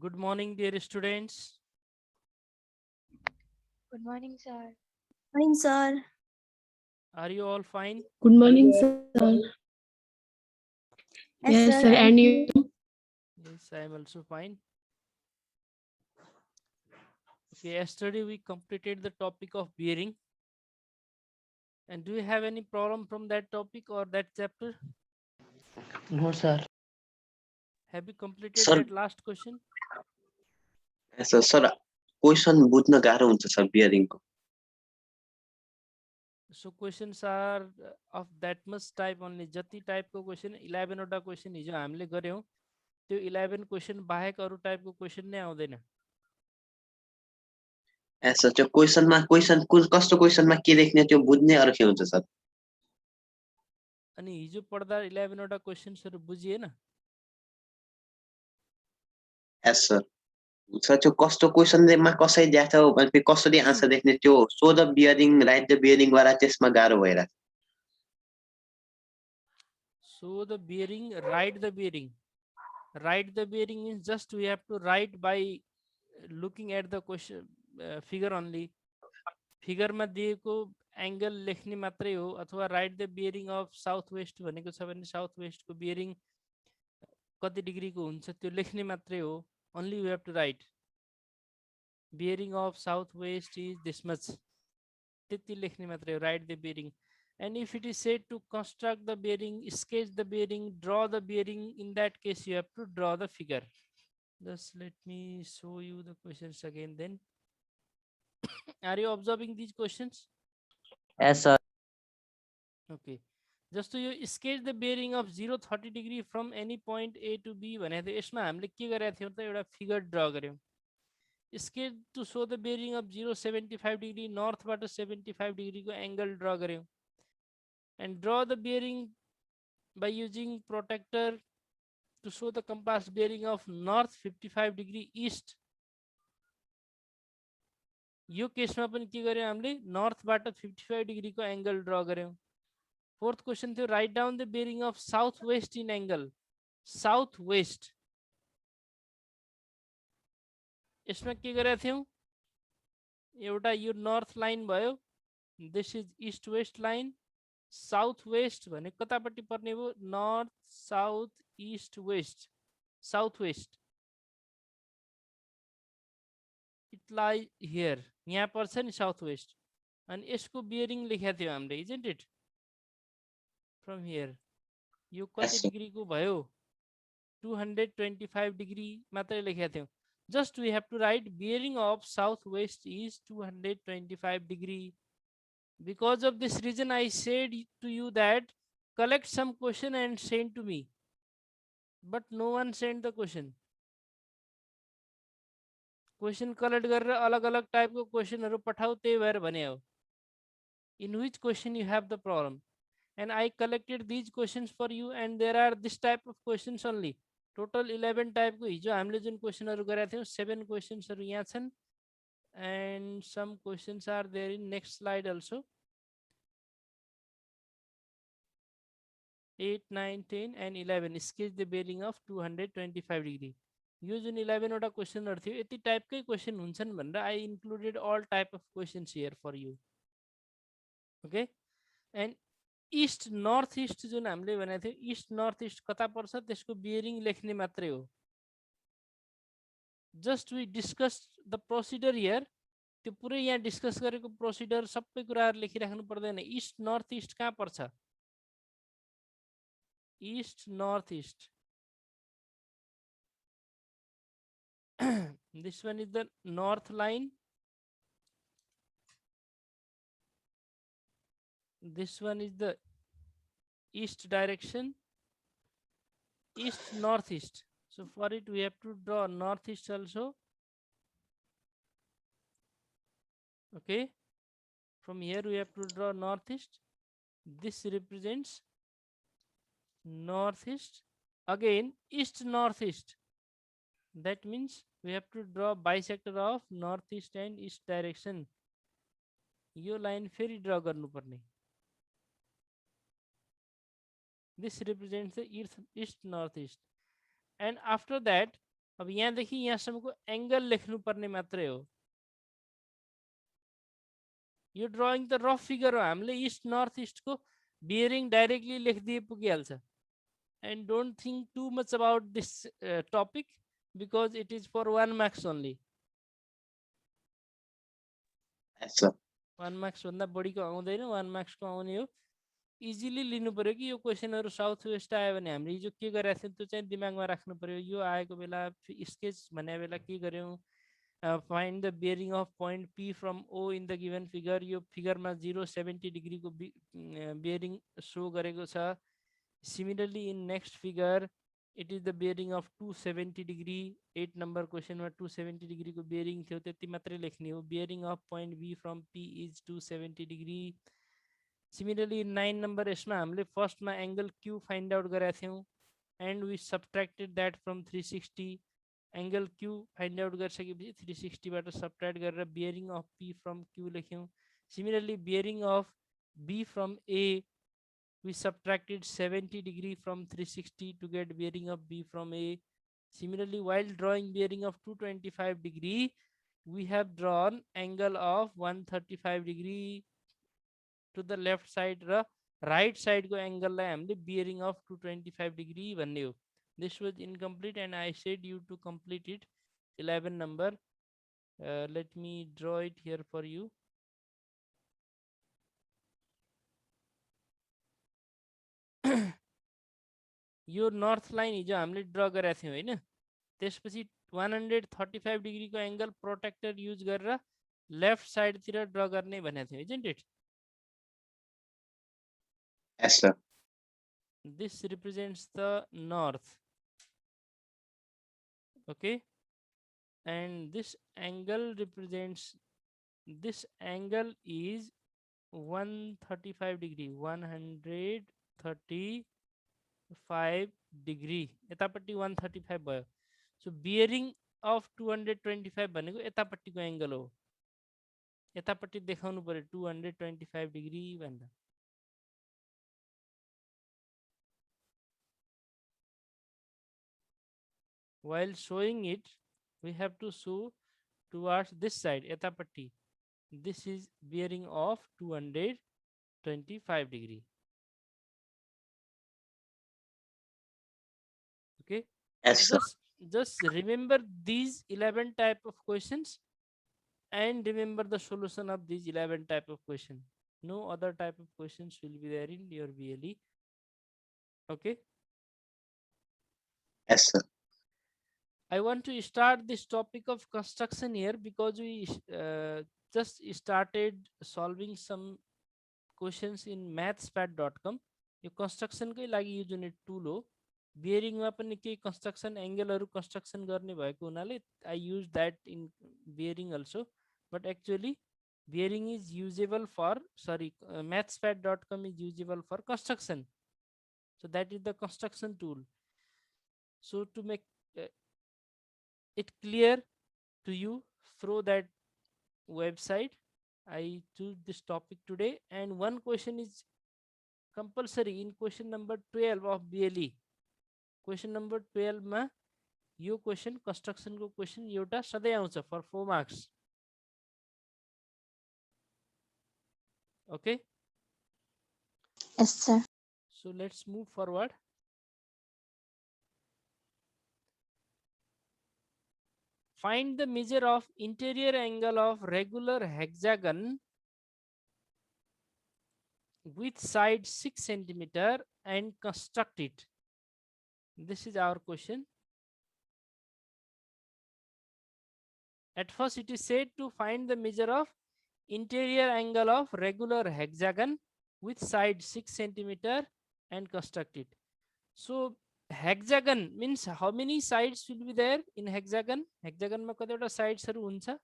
Good morning, dear students. Good morning, sir. Morning, sir. Are you all fine? Good morning, sir. Yes, Yes, sir. sir. And And you? you? Yes, I am also fine. Okay, yesterday we completed the topic of bearing. And do you have any problem from that topic or that chapter? No, sir. Have you completed sir that last question? Sir question बुझ्न गाह्रो हुन्छ sir बियरिङको So questions are of that much type only. जति टाइपको question 11 वटा question हिजो हामीले गर्यौँ त्यो 11 क्वेसन बाहेक अरू टाइपको क्वेसन नै आउँदैन. सर त्यो क्वेसनमा क्वेसन कस्तो क्वेसनमा के लेख्ने त्यो बुझ्ने अर्कै हुन्छ सर. अनि हिजो पढ्दा 11 वटा क्वेसन्सहरू बुझिएन? Yes sir. सर त्यो कस्तो क्वेसनमा कसरी दिएको छ भने कसरी आन्सर लेख्ने त्यो so the bearing right the bearing वाला त्यसमा गाह्रो भइरहेको छ. So the bearing, write the bearing. Write the bearing means just we have to write by looking at the question figure only. Figure मा दिएको एंगल लेख्ने मात्रै हो अथवा write the bearing of south west भनेको छ भने साउथ वेस्ट को बियरिङ कति डिग्री को हुन्छ त्यो लेख्ने मात्रै हो. Only we have to write bearing of south west is this much त्यति लेख्ने मात्रै हो. Write the bearing. And if it is said to construct the bearing, sketch the bearing, draw the bearing, in that case you have to draw the figure. Just let me show you the questions again then. Are you observing these questions? Yes, sir. Okay. जस्तो यो sketch the bearing of 0-30 degree from any point A to B भनेको थियो. यसमा हामीले के गरेका थियौँ त एउटा फिगर ड्रा गर्यौँ. sketch to show the bearing of 0-75 degree नर्थबाट 75 degree को एंगल ड्रा गर्यौँ. And draw the bearing by using protractor to show the compass bearing of north 55 degree east. यो केसमा पनि के गर्यौं हामीले नर्थबाट 55 डिग्री को एंगल ड्रा गर्यौं. फोर्थ क्वेश्चन थियो write down the bearing of south waste in angle. South west यसमा के गरेका थियौं एउटा यो नर्थ लाइन भयो. This is east west line. South west भने कतापट्टि पर्ने भयो north south east west. South west it lies here यहाँ पर्छ नि साउथ वेस्ट. अनि यसको बियरिङ लेखेको थियो हामीले इजन्ट इट फ्रम हियर. यो कति डिग्री को भयो 225 डिग्री मात्रै लेखेको थियौं. Just we have to write bearing of south west is 225 degree. Because of this reason I said to you that collect some question and send to me, but no one sent the question. Question collect गरेर अलग अलग टाइपको क्वेशनहरू पठाऊ त्यही भएर भने हो. In which question you have the problem? And I collected these questions for you and there are this type of questions only. Total 11 type को हिजो हामीले जुन क्वेशनहरू गरेका थियौं 7 क्वेशन्सहरू यहाँ छन्. And some questions are there in next slide also. 8, 9, 10 and 11 sketch the bearing of 225 degree. यो जुन 11 वटा क्वेशनहरु थियो यति टाइपकै question हुन्छन् भनेर I included all type of questions here for you. Okay. And east north east जुन हामीले भनेको थियो ईस्ट नर्थ ईस्ट कता पर्छ त्यसको बियरिङ लेख्ने मात्रै हो. Just we discuss the procedure here. त्यो पुरै यहाँ डिस्कस गरेको प्रोसिडर सबै कुराहरु लेखिराख्नु पर्दैन. ईस्ट नर्थ ईस्ट कहाँ पर्छ? East north east. This one is the north line. This one is the east direction. East northeast. So for it we have to draw northeast also. Okay. From here we have to draw northeast. This represents northeast. Again east northeast. That means we have to draw bisector of northeast and east direction. Yo line फेरि draw गर्नुपर्ने. This represents the east northeast. And after that अब यहाँदेखि यहाँसम्मको angle लेख्नु पर्ने मात्रै हो। यो drawing त रफ फिगर हो, हामीले इस्ट नर्थ इस्टको बियरिङ डाइरेक्टली लेखिदिए पुगिहाल्छ। And don't think too much about this topic because it is for 1 marks only. Yes, sir. 1 marks भन्दा बढीको आउँदैन, 1 मार्क्सको आउने हो। इजिली लिनु पर्यो कि यो क्वेसनहरू साउथ वेस्ट आयो भने हामीले हिजो के गरेका थियौँ त्यो चाहिँ दिमागमा राख्नु पर्यो। यो आएको बेला स्केच भने बेला के गर्यौँ, find the bearing of point P from O in the given figure. यो फिगरमा 070 डिग्रीको बियरिङ सो गरेको छ। Similarly in next figure it is the bearing of 270 degree. 8 number क्वेसनमा 270 डिग्रीको बियरिङ थियो, त्यति मात्रै लेख्ने हो। Bearing of point B from P is 270 degree. Similarly 9 number यसमा हामीले फर्स्टमा एङ्गल क्यू फाइन्ड आउट गरेका थियौँ and we सबट्र्याक्टेड that from 360। Angle Q find out गरिसकेपछि 360बाट सबट्र्याक्ट गरेर bearing of P from Q लेख्यौँ। Similarly bearing of B from A we subtracted 70 degree from 360 to get bearing of B from A. Similarly, while drawing bearing of 225 degree, we have drawn angle of 135 degree to the left side र right side को angle लाई हामीले bearing of 225 degree भन्ने हो। This was incomplete and I said you to complete it. 11 number. Let me draw it here for you. Yo north line हिजो हामीले ड्र गरेका थियौँ होइन, त्यसपछि 135 डिग्रीको एङ्गल प्रोटेक्टर युज गरेर लेफ्ट साइडतिर ड्र गर्ने भनेको थियौँ, isn't it? Yes, sir. This represents the north. Okay, and this angle represents, this angle is 135 degree, 135 degree, यतापट्टि 135 भयो। सो बियरिङ अफ 225 भनेको यतापट्टिको एङ्गल हो, यतापट्टि देखाउनु पर्यो 225 डिग्री भनेर। While showing it, we have to show towards this side, yatapatti. This is bearing of 225 degree. Okay. Yes, sir. Just remember these 11 type of questions and remember the solution of these 11 type of question. No other type of questions will be there in your BLE. Okay. Yes, sir. I want to start this topic of construction here because we just started solving some questions in mathspad.com. यो कन्स्ट्रक्सनकै लागि use हुने tool हो। बियरिङमा पनि केही construction एङ्गलहरू construction गर्ने भएको हुनाले I use that in bearing also, but actually bearing is usable for, sorry, mathspad.com is usable for construction. So that is the construction tool. So to make it clear to you through that website, I choose this topic today, and one question is compulsory in question number 12 of BLE. Question number 12 मा यो question construction को question एउटा सधैँ आउँछ for 4 marks. Okay. Yes, sir. So let's move forward. Find the measure of interior angle of regular hexagon with side 6 centimeter and construct it. This is our question. At first it is said to find the measure of interior angle of regular hexagon with side 6 centimeter and construct it. So hexagon means how many sides will be there in hexagon? Hexagon मा कतिवटा sides हरु हुन्छ?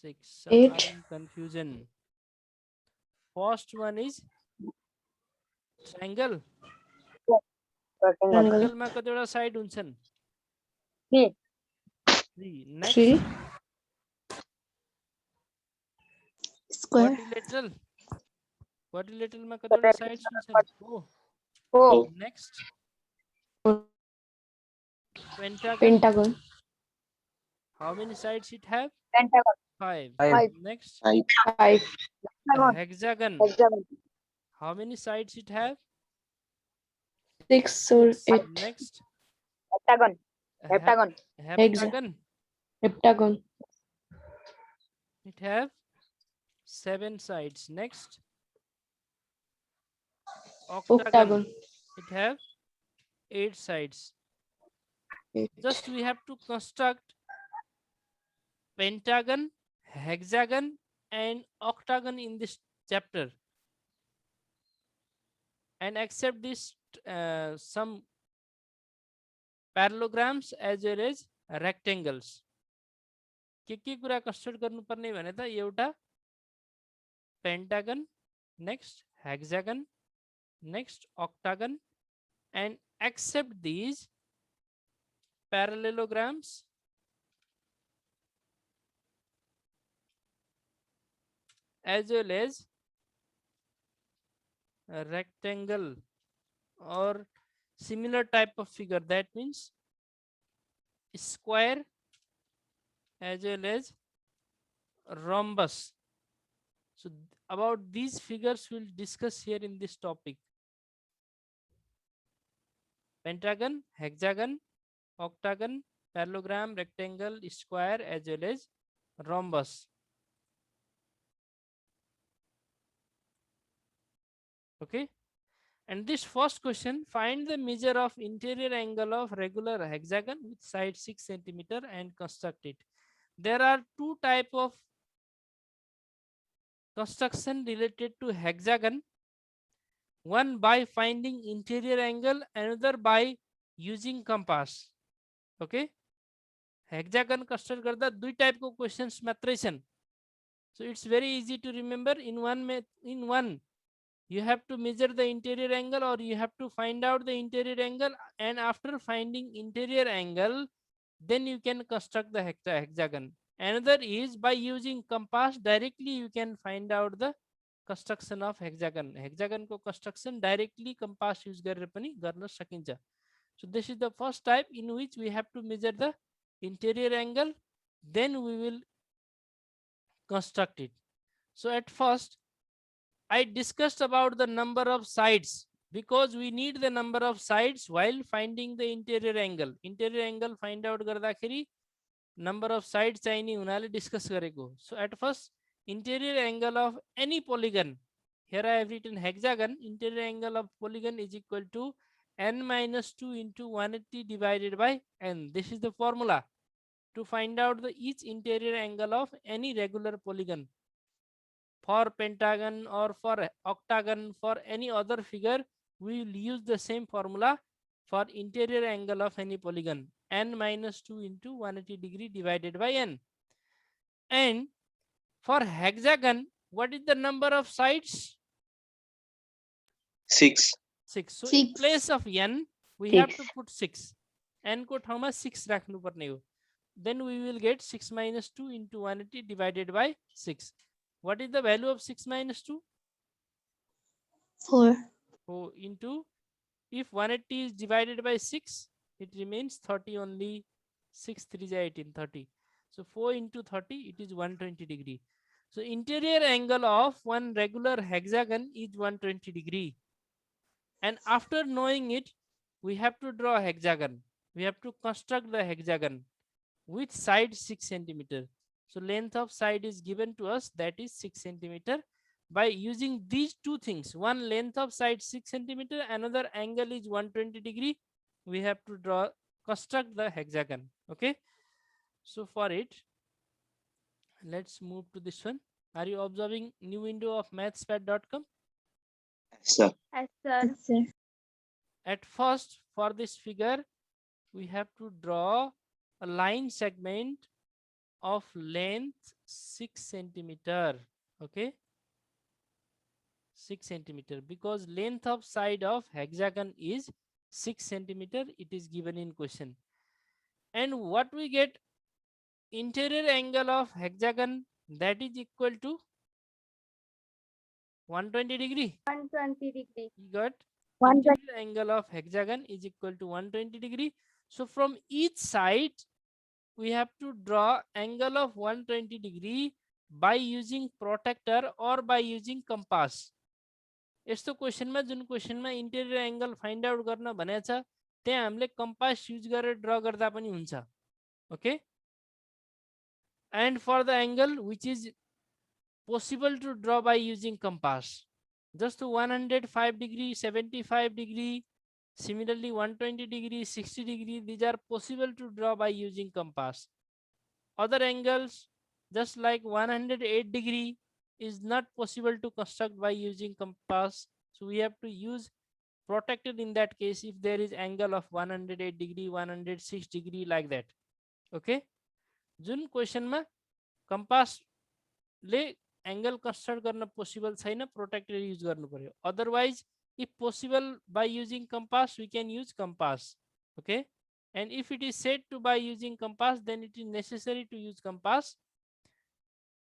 6. Some 8. are in confusion. First one is triangle. Triangle मा कतिवटा side हुन्छन्? 3. Next 3. Square. quadrilateral. Quadrilateral मा कतिवटा sides हुन्छन्? 4. Oh. Next. Pentagon. Pentagon. How many sides it have? Pentagon. 5. Five. Next. 5. Hexagon. Hexagon. How many sides it have? 6 or 8. Next. Heptagon. Hep- Heptagon. Heptagon. Heptagon. It have 7 sides. Next. Octagon. Octagon. It have 8 sides. 8. Just we have to construct pentagon, hexagon, and octagon in this chapter, and accept this some parallelograms as well as rectangles. के कुरा construct गर्नुपर्ने भने त एउटा pentagon, next hexagon, next octagon, and accept these parallelograms as well as a rectangle or similar type of figure. That means square as well as rhombus. So about these figures we'll discuss here in this topic. Pentagon, hexagon, octagon, parallelogram, rectangle, square as well as rhombus. Okay, and this first question, find the measure of interior angle of regular hexagon with side 6 centimeter and construct it. There are two type of construction related to hexagon. One by finding interior angle, another by using compass. Okay, hexagon construct garda दुई type को questions मात्रै छन्. So it's very easy to remember. In one you have to measure the interior angle or you have to find out the interior angle, and after finding interior angle then you can construct the hexagon. Another is by using compass, directly you can find out the construction of hexagon. Hexagon ko construction directly compass use गरेर पनि गर्न सकिन्छ. So this is the first type in which we have to measure the interior angle, then we will construct it. So at first I discussed about the number of sides because we need the number of sides while finding the interior angle. Interior angle find out गर्दाखेरि number of sides चाहिने हुनाले discuss गरेको. So at first interior angle of any polygon, here I have written hexagon, interior angle of polygon is equal to n minus 2 into 180 divided by n. This is the formula to find out the each interior angle of any regular polygon. For pentagon or for octagon, for any other figure, we will use the same formula for interior angle of any polygon, n minus 2 into 180 degree divided by n. And for hexagon, what is the number of sides? 6. 6. So in 6. place of n, we have to 6. put 6. n को ठाउँमा 6 राख्नु पर्ने हो. Then we will get 6 minus 2 into 180 divided by 6. What is the value of 6 minus 2? 4. So into, if 180 is divided by 6, it remains 30 only. 6 3 is 18, 30. So 4 into 30, it is 120 degree. So interior angle of one regular hexagon is 120 degree. And after knowing it, we have to draw a hexagon. We have to construct the hexagon with side 6 centimeter. So length of side is given to us, that is 6 centimeter. By using these two things, one length of side 6 centimeter, another angle is 120 degree, we have to construct the hexagon. Okay. So for it, let's move to this one. Are you observing new window of mathspad.com? Sir. Yes, sir. Yes, sir. At first, for this figure, we have to draw a line segment of length 6 centimeter. Okay, 6 centimeter, because length of side of hexagon is 6 centimeter. It is given in question. And what we get, interior angle of hexagon, that is equal to 120 degree. 120 degree. You got interior angle of hexagon is equal to 120 degree. So from each side we have to draw angle of 120 degree by using protractor or by using compass. यस्तो क्वेशनमा जुन क्वेशनमा interior angle find out गर्न भनेको छ त्यहाँ हामीले compass use गरेर draw गर्दा पनि हुन्छ. Okay, and for the angle which is possible to draw by using compass, just to 105 degree, 75 degree, similarly 120 degree, 60 degree, these are possible to draw by using compass. Other angles just like 108 degree is not possible to construct by using compass, so we have to use protractor in that case if there is angle of 108 degree, 106 degree, like that. Okay, जुन क्वेशनमा compass ले angle construct गर्न possible छैन protractor use गर्नु पर्यो. Otherwise if possible by using compass we can use compass. Okay, and if it is said to by using compass then it is necessary to use compass.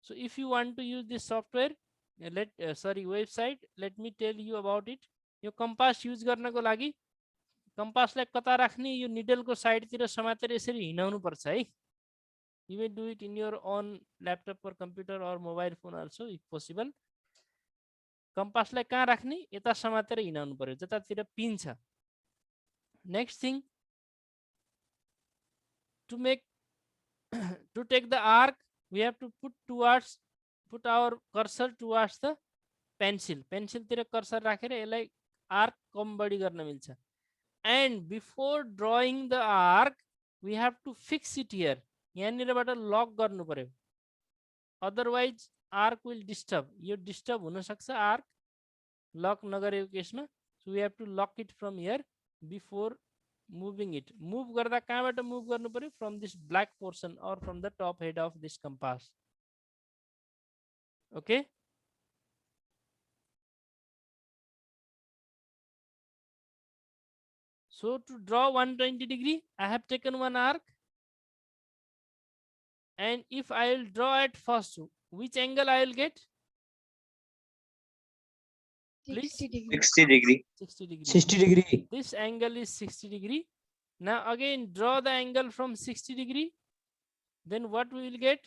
So if you want to use this software website, let me tell you about it. Yo compass use गर्नको लागि compass लाई कता राख्ने, यो needle को side तिर समातेर यसरी हिँडाउनु पर्छ है. You may do it in your own laptop or computer or mobile phone also if possible. Compass लाई कहाँ राख्ने, यता समातेर हिँडाउनु पर्यो जतातिर पिन छ. Next thing, to take the arc we have to put our cursor towards the pencil. Pencil तिर cursor राखेर यसलाई arc कम बढी गर्न मिल्छ. And before drawing the arc we have to fix it here. यहाँनिरबाट लक गर्नु पर्यो, अदरवाइज आर्क विल डिस्टर्ब. यो डिस्टर्ब हुन सक्छ आर्क लक नगरेको केसमा. So we have to lock it from here before moving it. Move गर्दा कहाँबाट मुभ गर्नु पर्यो, फ्रम दिस ब्ल्याक पोर्सन और from the top head of this compass. Okay, so to draw 120 degree I have taken one arc, and if I will draw at first, which angle I will get? Please? 60 degree. 60 degree. 60 degree. 60 degree. This angle is 60 degree. Now again draw the angle from 60 degree. Then what we will get?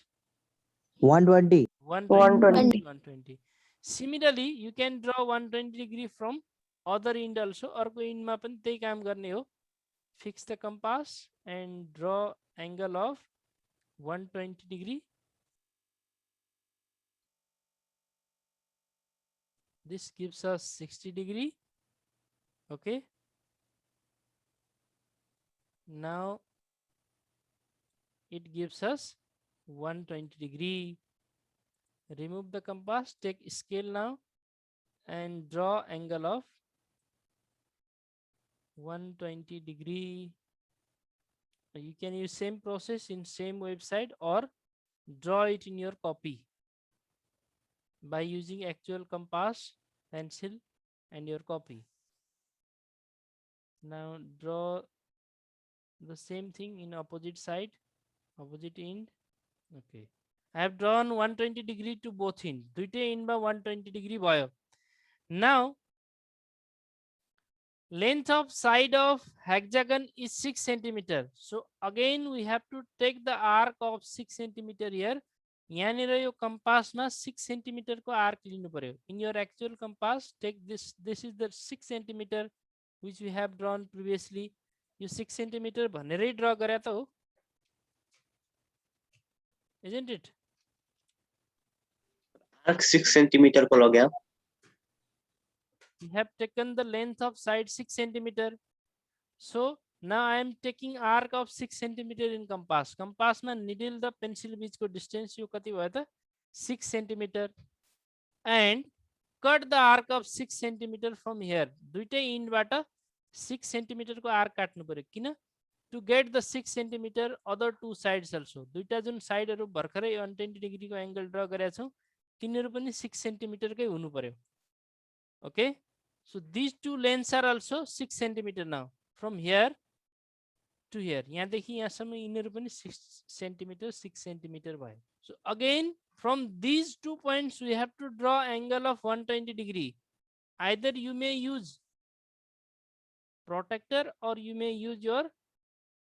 120. 120. 120. Similarly, you can draw 120 degree from other end also. अर्को end मा पनि त्यही काम गर्ने हो. Fix the compass and draw angle of 120 degree. This gives us 60 degree. Okay. Now it gives us 120 degree. Remove the compass, take scale now and draw angle of 120 degree. You can use same process in same website or draw it in your copy by using actual compass, pencil and your copy. Now draw the same thing in opposite side, opposite end. Okay, I have drawn 120 degree to both end. दुईटै end मा 120 degree भयो. Now length of side of hexagon is 6 centimeter. So again we have to take the arc of 6 centimeter here. यहाँनिर यो कम्पासमा 6 centimeter को arc लिनु पर्यो. In your actual compass, take this. This is the 6 centimeter which we have drawn previously. Yo 6 centimeter भनेरै draw गरे त हो, isn't it? Arc 6 centimeter को लग्यो. We have taken the length of side 6 centimeter. So now I am taking arc of 6 centimeter in compass. Compass ma needle the pencil बीच को distance यो कति भयो त 6 centimeter, and cut the arc of 6 centimeter from here. दुईटै end बाट 6 centimeter को arc काट्नु पर्यो. किन? To get the 6 centimeter other two sides also. दुईटा जुन side हरु भर्खरै 120 degree को angle draw गरेका छौं तिनीहरु पनि 6 centimeter कै हुनु पर्यो. Okay, so these two lengths are also 6 centimeter now from here to here. यहाँदेखि यहाँसम्म यिनीहरु पनि 6 centimeter 6 centimeter भयो. So again from these 2 points we have to draw angle of 120 degree. Either you may use protractor, or you may use your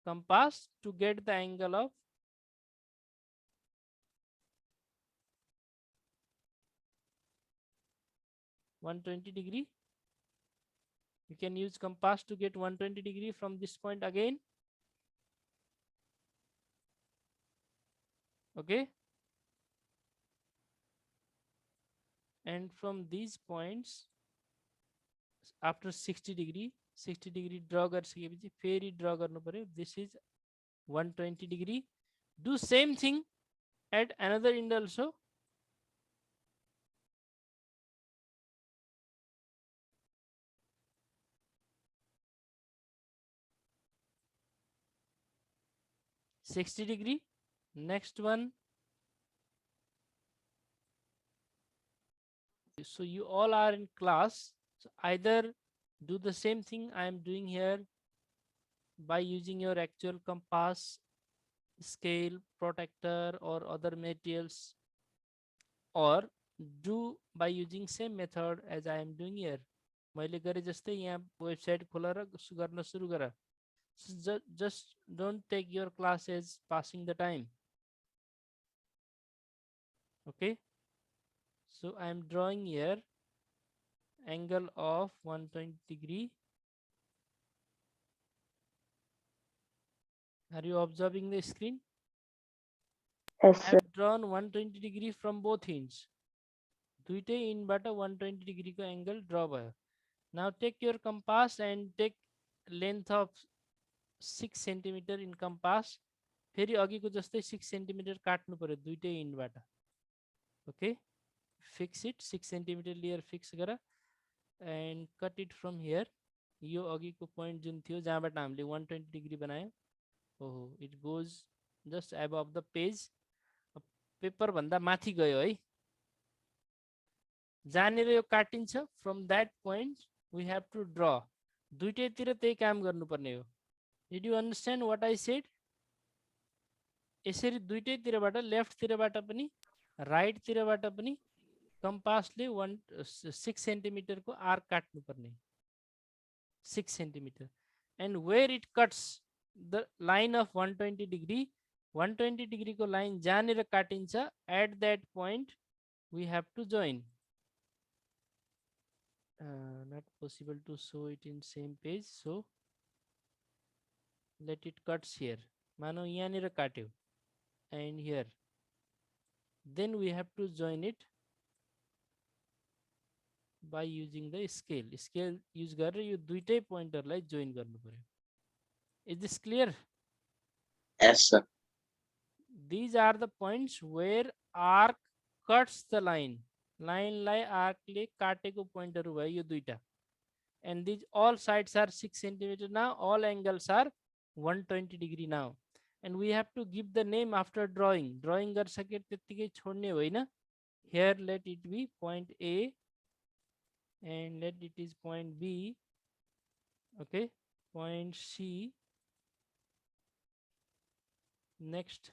compass to get the angle of (120°). You can use compass to get 120° from this point again. Okay. And from these points, after 60° draw गरिसकेपछि फेरि draw गर्नु पर्यो. This is 120°. Do same thing at another end also. (60°). Next one. So you all are in class. So either do the same thing I am doing here by using your actual compass, scale, protractor, or other materials, or do by using same method as I am doing here. मैले गरे जस्तै यहाँ website खोलेर गर्न सुरु गर. Just don't take your class as passing the time. Okay. So I am drawing here angle of 120°. Are you observing the screen? Yes, I sir. have drawn 120° from both ends. दुईटै इन्डबाट 120° को angle draw भयो. Now take your compass and take length of 6 cm in compass. फेरि अघिको जस्तै 6 cm काट्नु पर्यो दुईटै इन्डबाट. Okay. Fix it. 6 cm layer fix गर and cut it from here. यो अघिको point जुन थियो जहाँबाट हामीले 120° बनायो. Oh, it goes just above the page. Paper भन्दा माथि गयो है. जहाँनिर यो काटिन्छ from that point we have to draw. दुईटैतिर त्यही काम गर्नुपर्ने हो. Did you understand what I said? यसरी दुईटैतिरबाट लेफ्ट तिरबाट पनि राइट तिरबाट पनि कम्पासले 6 cm को आर्क काट्नु पर्ने. 6 cm. And where it cuts the line of 120°, 120° को line जहाँनिर काटिन्छ, at that point we have to join. Not possible to show it in same page, so let it cuts here. मानौ यहाँनिर काट्यो and here. Then we have to join it by using the scale. Scale use गरेर यो दुईटै पोइन्टरलाई join गर्नु पर्यो. Is this clear? Yes, sir. These are the points where arc cuts the line. Line lie arc ले काटेको पोइन्टहरु भयो यो दुईटा. And these all sides are 6 cm now. All angles are 120° now. And we have to give the name after drawing. Drawing गरिसके त्यतिकै छोड्ने होइन. Here let it be point A and let it is point B. Okay, point C. Next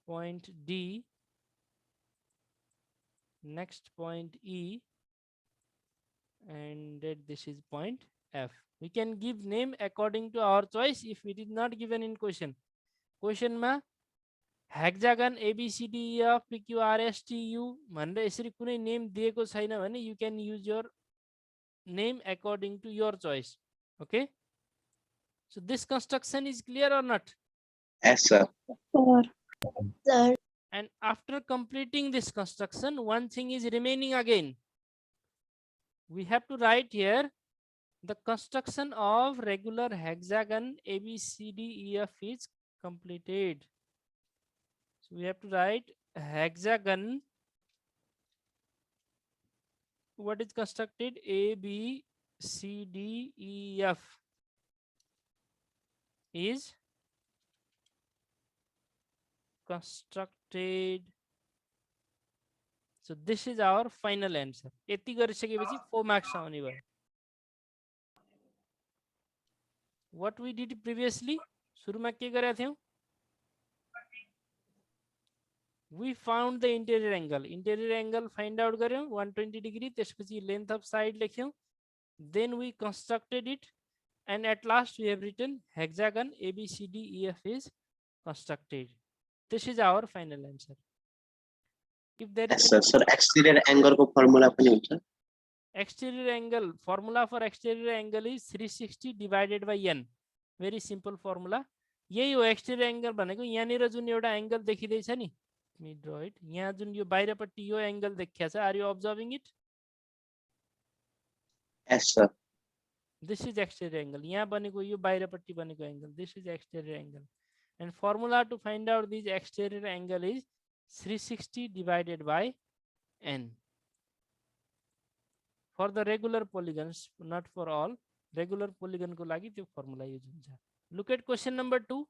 point D. Next point E. And that this is point F. We can give name according to our choice if it is not given in question. Question ma hexagon ABCDEF PQRSTU भनेर यसरी कुनै name दिएको छैन भने you can use your name according to your choice. Okay. So this construction is clear or not? Yes, sir. Sir. And after completing this construction, one thing is remaining again. We have to write here the construction of regular hexagon ABCDEF is completed. So we have to write hexagon. What is constructed? ABCDEF is constructed. So this is our final answer. यति गरिसकेपछि 4 marks आउने भयो. What we did previously? सुरुमा के गरेका थियौं? We found the interior angle. Interior angle find out गर्यौं 120°. त्यसपछि length of side लेख्यौं. then we constructed it, and at last we have written hexagon ABCDEF is constructed. This is our final answer. If there Yes, is sir. any Sir, exterior angle को formula पनि हुन्छ. exterior angle, formula for exterior angle is 360 divided by n. Very simple formula. यही हो exterior angle भनेको. यहाँनिर जुन एउटा angle देखिँदैछ नि, let me draw it. यहाँ जुन यो बाहिरपट्टि यो angle देखिया छ, are you observing it? Yes, sir. This is exterior angle. यहाँ बनेको यो बाहिरपट्टि बनेको angle. This is exterior angle. And formula to find out this exterior angle is 360 divided by n. For the regular polygons, not for all. Regular polygon को लागि त्यो formula use हुन्छ. Look at question number 2.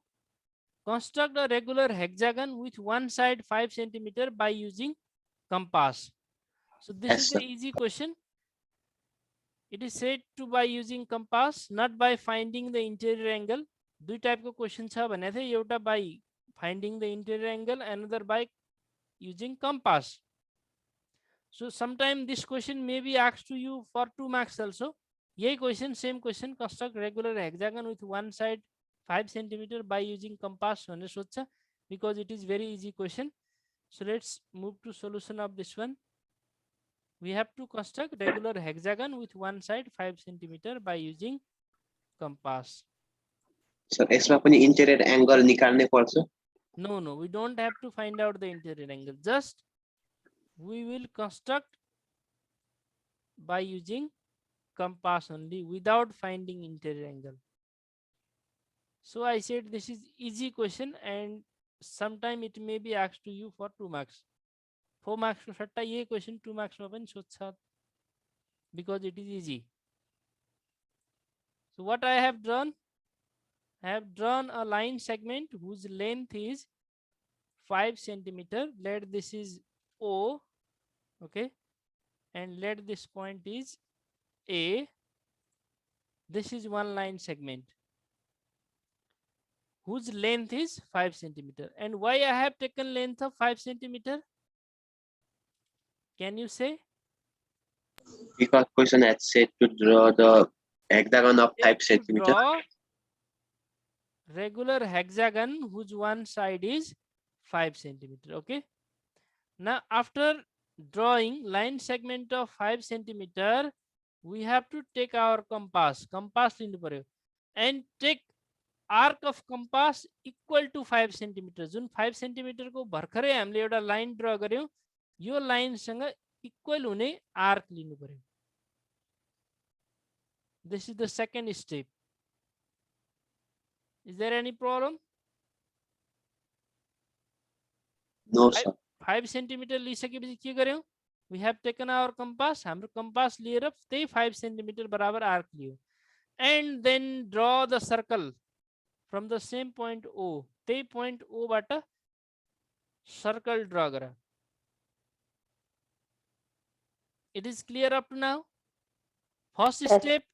Construct a regular hexagon with one side 5 cm by using compass. So this Yes, is sir. the easy question. It is said to by using compass, not by finding the interior angle. दुई type को question छ भनेको थियो. एउटा by finding the interior angle, another by using compass. So sometime this question may be asked to you for 2 marks also. यही question, same question, construct regular hexagon with one side 5 cm by using compass भनेर सोध्छ, because it is very easy question. So let's move to solution of this one. We have to construct regular hexagon with one side 5 cm by using compass. Sir, यसमा पनि interior angle निकाल्नै पर्छ. No, we don't have to find out the interior angle. Just we will construct by using compass only without finding interior angle. So I said this is easy question, and sometime it may be asked to you for 2 marks. 4 marks को सट्टा ये question 2 marks में पनि सोध्छ, because it is easy. So what I have drawn? I have drawn a line segment whose length is 5 cm. Let this is O, okay, and let this point is A. This is one line segment whose length is 5 cm. And why I have taken length of 5 cm? Can you say? Because question had said to draw the hexagon of 5 To cm. draw regular hexagon whose one side is 5 cm. Okay. Now after drawing line segment of 5 cm, we have to take our compass. Compass लिनु पर्यो, and take arc of compass equal to 5 cm. Jun 5 cm को भर्खरै हामीले एउटा line draw गर्यौं, यो line सँग equal हुने arc लिनु पर्यो. This is the second step. Is there any problem? No, sir. 5 cm लिइसकेपछि के गर्यौं? We have taken our compass. हाम्रो compass लिएर त्यही 5 cm बराबर arc Leo, and then draw the circle from the same point O. त्यही point O बाट circle draw गर. It is clear up to now? First Yes. step,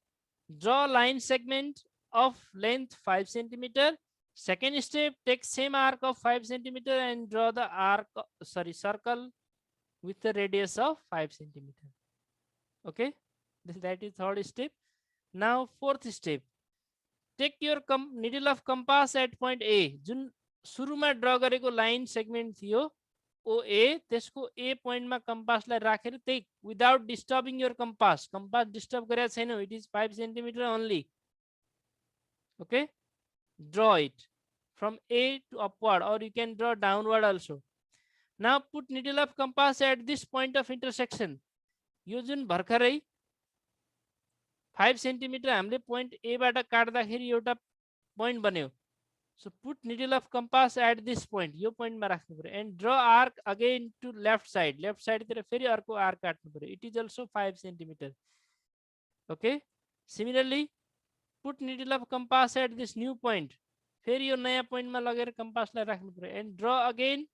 draw line segment of length 5 cm. Second step, take same arc of 5 cm and draw the circle with the radius of 5 cm. Okay, that is third step. Now fourth step, take your needle of compass at point A. जुन सुरुमा draw गरेको line segment थियो OA, त्यसको A point मा compassलाई राखेर take without disturbing your compass. Compass disturb गरेको छैन, it is 5 cm only. Okay, draw it from A to upward, or you can draw downward also. Now put needle of compass at this point of intersection. यो जुन भर्खरै 5 cm हामीले point A बाट काट्दाखेरि एउटा point बन्यो. So put needle of compass at this point. Yo point मा राख्नु पर्यो, and draw arc again to left side. Left side तिर फेरि अर्को arc काट्नु पर्यो. It is also 5 cm. Okay. Similarly, put needle of compass at this new point. फेरि यो नयाँ point मा लगेर compass लाई राख्नु पर्यो, and draw again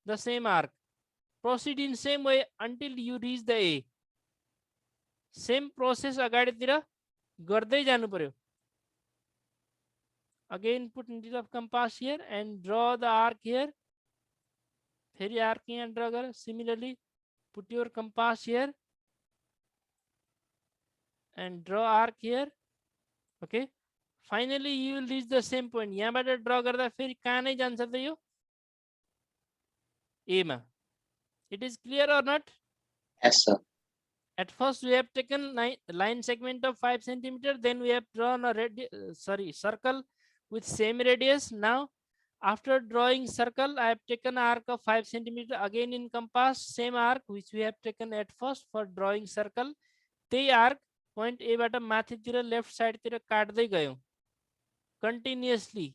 the same arc. Proceed in same way until you reach the A. Same process अगाडितिर गर्दै जानु पर्यो. Again put needle of compass here and draw the arc here. फेरि arc यहाँ draw गर. Similarly, put your compass here and draw arc here. Okay, finally you will reach the same point. यहाँबाट draw गर्दा फेरि कहाँ नै जान्छ त यो A मा. It is clear or not? Yes, sir. At first we have taken line segment of 5 centimeter, then we have drawn a circle with same radius. Now after drawing circle, I have taken arc of 5 centimeter again in compass, same arc which we have taken at first for drawing circle. त्यही arc point A बाट माथितिर left side तिर काट्दै गयौं continuously.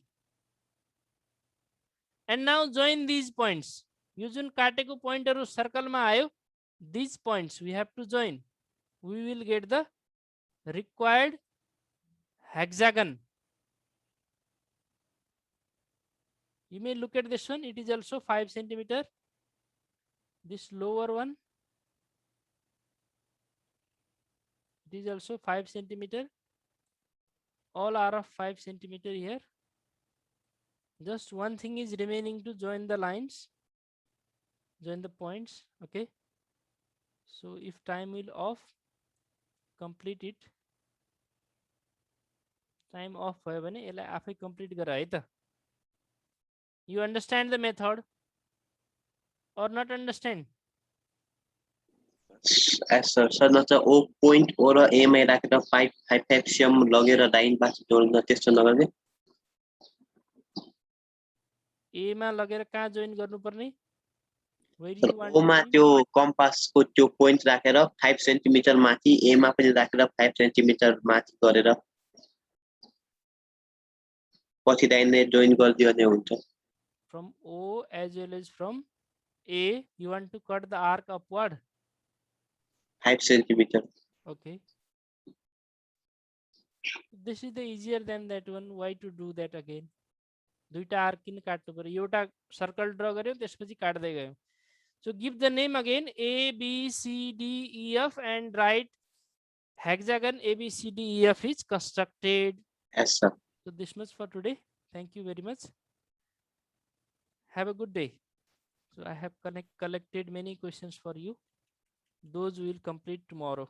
And now join these points. यो जुन काटेको पोइन्टहरु सर्कलमा आयो, these points we have to join. We will get the required hexagon. You may look at this one. It is also 5 centimeter. This lower one, it is also 5 centimeter. All are of 5 centimeter here. Just one thing is remaining to join the lines, join the points. Okay. So if time will off, complete it. Time off भयो भने यसलाई आफै complete गर है त. You understand the method or not understand? Yes, sir. Sir, न चाहिँ O point O raw A मै राखेर 5 cm लगेर लाइन पछि जोड्न त्यस्तो नगर्ने. A मा लगेर कहाँ जोइन गर्नुपर्ने? Where do Sir, you want O to मा join? त्यो कम्पासको त्यो पोइन्ट राखेर 5 सेन्टिमिटर माथि, A मा पनि राखेर 5 सेन्टिमिटर माथि गरेर पछि लाइनले जोइन गरिदियो भने हुन्छ. From O as well as from A, you want to cut the arc upward. 5 centimetre. Okay. This is the easier than that one. Why to do that again? दुईटा आर्क किन काट्नु पर्यो? एउटा सर्कल ड्रा गर्यो त्यसपछि काट्दै गयौं. So give the name again, A, B, C, D, E, F, and write hexagon A, B, C, D, E, F is constructed. Yes, sir. So this much for today. Thank you very much. Have a good day. So I have collected many questions for you. Those we will complete tomorrow.